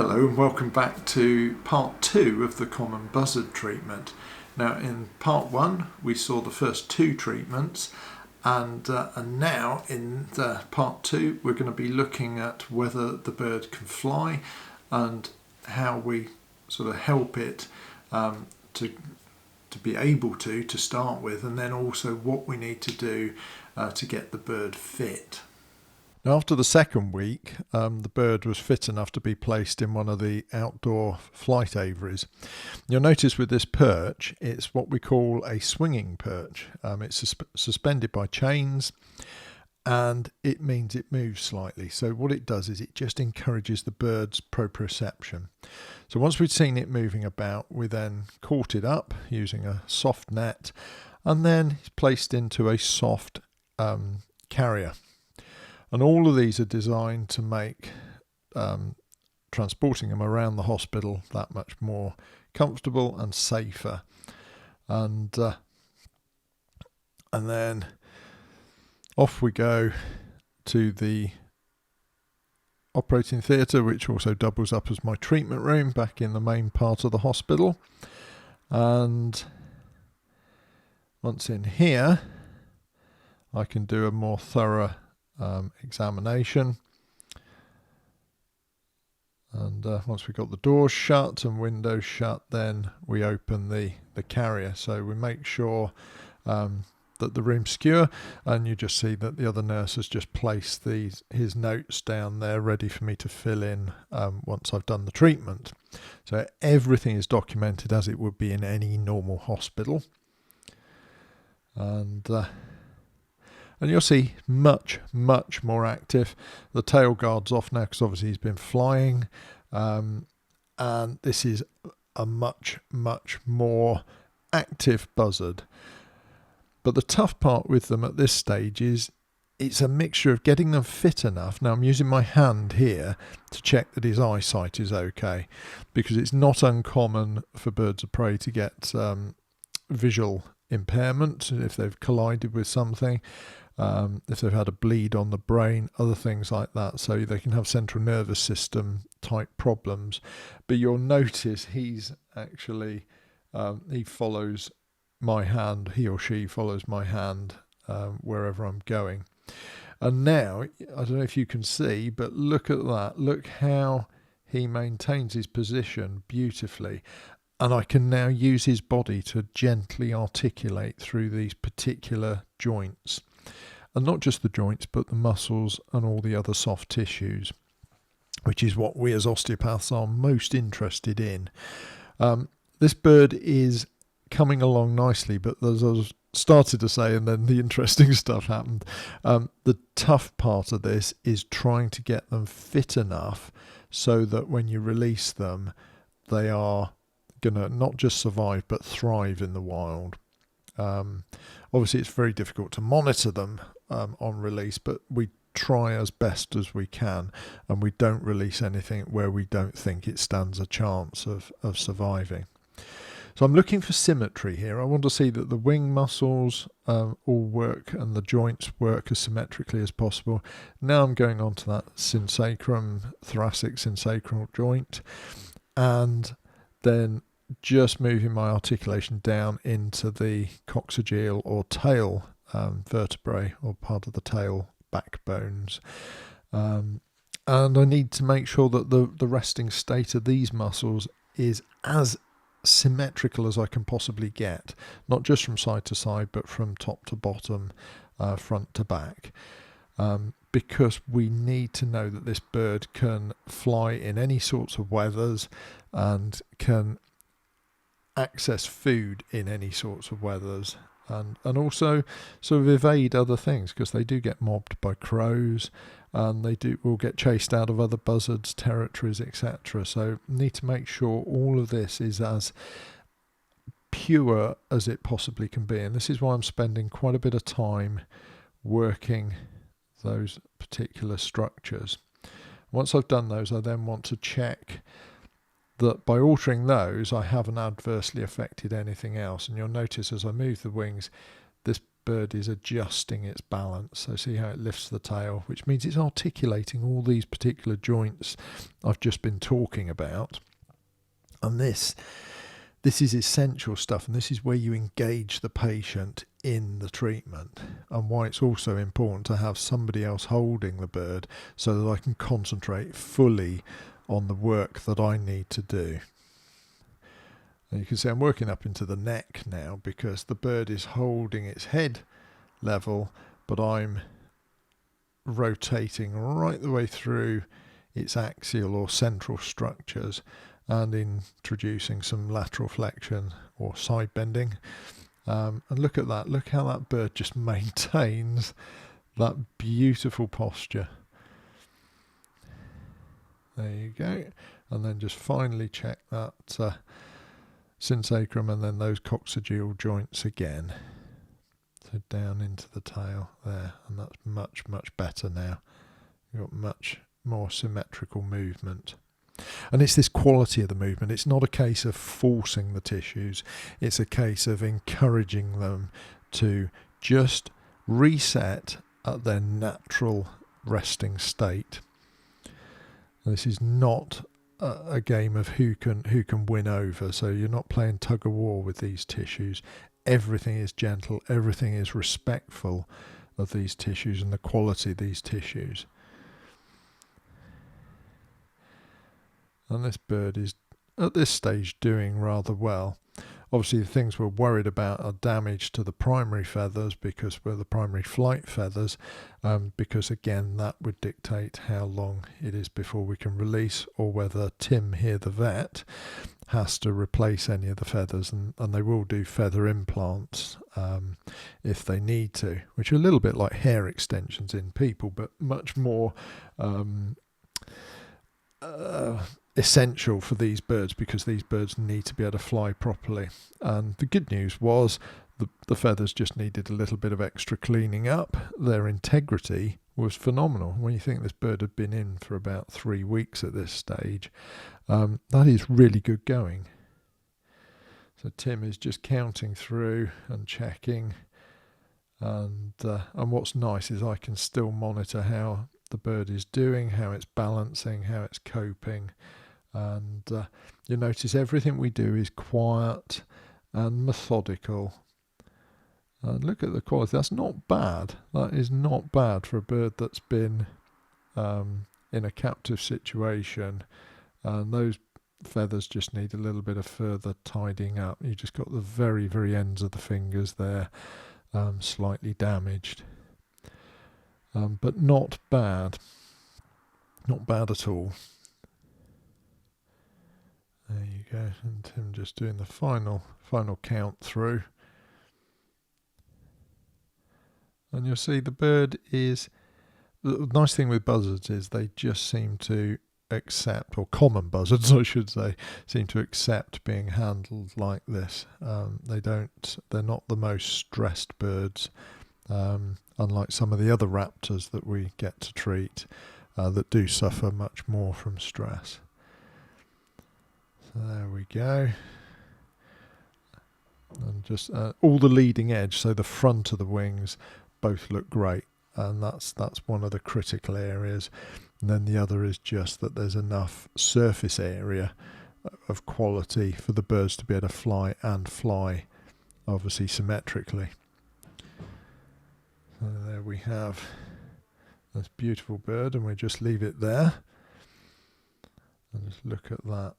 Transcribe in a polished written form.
Hello and welcome back to part 2 of the common buzzard treatment. Now in part 1 we saw the first 2 treatments and now in part 2 we're going to be looking at whether the bird can fly and how we sort of help it to be able to start with, and then also what we need to do to get the bird fit. Now, after the second week, the bird was fit enough to be placed in one of the outdoor flight aviaries. You'll notice with this perch, it's what we call a swinging perch. It's suspended by chains, and it means it moves slightly. So what it does is it just encourages the bird's proprioception. So once we'd seen it moving about, we then caught it up using a soft net, and then it's placed into a soft carrier. And all of these are designed to make transporting them around the hospital that much more comfortable and safer. And then off we go to the operating theatre, which also doubles up as my treatment room back in the main part of the hospital. And once in here, I can do a more thorough examination, and once we've got the doors shut and windows shut, then we open the carrier. So we make sure that the room's secure, and you just see that the other nurse has just placed his notes down there ready for me to fill in once I've done the treatment. So everything is documented as it would be in any normal hospital, and you'll see much more active. The tail guard's off now because obviously he's been flying, and this is a much more active buzzard. But the tough part with them at this stage is it's a mixture of getting them fit enough. Now I'm using my hand here to check that his eyesight is okay, because it's not uncommon for birds of prey to get visual impairment if they've collided with something. If they've had a bleed on the brain, other things like that, so they can have central nervous system type problems. But you'll notice he's actually he follows my hand, he or she follows my hand wherever I'm going. And now, I don't know if you can see, but look at that, look how he maintains his position beautifully. And I can now use his body to gently articulate through these particular joints. And not just the joints, but the muscles and all the other soft tissues, which is what we as osteopaths are most interested in. This bird is coming along nicely, but as I was started to say, and then the interesting stuff happened, the tough part of this is trying to get them fit enough so that when you release them, they are going to not just survive, but thrive in the wild. Obviously, it's very difficult to monitor them on release, but we try as best as we can, and we don't release anything where we don't think it stands a chance of surviving. So I'm looking for symmetry here. I want to see that the wing muscles all work and the joints work as symmetrically as possible. Now I'm going on to that synsacrum, thoracic synsacral joint, and then just moving my articulation down into the coccygeal or tail vertebrae, or part of the tail backbones. And I need to make sure that the resting state of these muscles is as symmetrical as I can possibly get, not just from side to side, but from top to bottom, front to back. Because we need to know that this bird can fly in any sorts of weathers and can access food in any sorts of weathers, and also sort of evade other things, because they do get mobbed by crows, and will get chased out of other buzzards' territories, etc. So need to make sure all of this is as pure as it possibly can be, and this is why I'm spending quite a bit of time working those particular structures. Once I've done those, I then want to check that by altering those I haven't adversely affected anything else. And you'll notice as I move the wings, this bird is adjusting its balance. So see how it lifts the tail, which means it's articulating all these particular joints I've just been talking about. And this is essential stuff, and this is where you engage the patient in the treatment, and why it's also important to have somebody else holding the bird so that I can concentrate fully on the work that I need to do. And you can see I'm working up into the neck now because the bird is holding its head level, but I'm rotating right the way through its axial or central structures and introducing some lateral flexion or side bending. And look at that, look how that bird just maintains that beautiful posture. There you go. And then just finally check that synsacrum and then those coccygeal joints again. So down into the tail there, and that's much, much better now. You've got much more symmetrical movement. And it's this quality of the movement. It's not a case of forcing the tissues. It's a case of encouraging them to just reset at their natural resting state. This is not a game of who can win over. So you're not playing tug of war with these tissues. Everything is gentle. Everything is respectful of these tissues and the quality of these tissues. And this bird is at this stage doing rather well. Obviously the things we're worried about are damage to the primary feathers, because we're the primary flight feathers, because again that would dictate how long it is before we can release, or whether Tim here, the vet, has to replace any of the feathers, and they will do feather implants if they need to, which are a little bit like hair extensions in people, but much more essential for these birds, because these birds need to be able to fly properly. And the good news was the feathers just needed a little bit of extra cleaning up. Their integrity was phenomenal. When you think this bird had been in for about 3 weeks at this stage, that is really good going. So Tim is just counting through and checking, and what's nice is I can still monitor how the bird is doing, how it's balancing, how it's coping. And you notice everything we do is quiet and methodical. And look at the quality. That's not bad. That is not bad for a bird that's been in a captive situation. And those feathers just need a little bit of further tidying up. You just got the very, very ends of the fingers there slightly damaged. But not bad. Not bad at all. There you go, and Tim just doing the final count through. And you'll see the bird is, the nice thing with buzzards is they just seem to accept, or common buzzards I should say, seem to accept being handled like this. They're not the most stressed birds, unlike some of the other raptors that we get to treat that do suffer much more from stress. So there we go. And just all the leading edge, so the front of the wings both look great, and that's one of the critical areas. And then the other is just that there's enough surface area of quality for the birds to be able to fly, and fly obviously symmetrically. So there we have this beautiful bird, and we just leave it there and just look at that.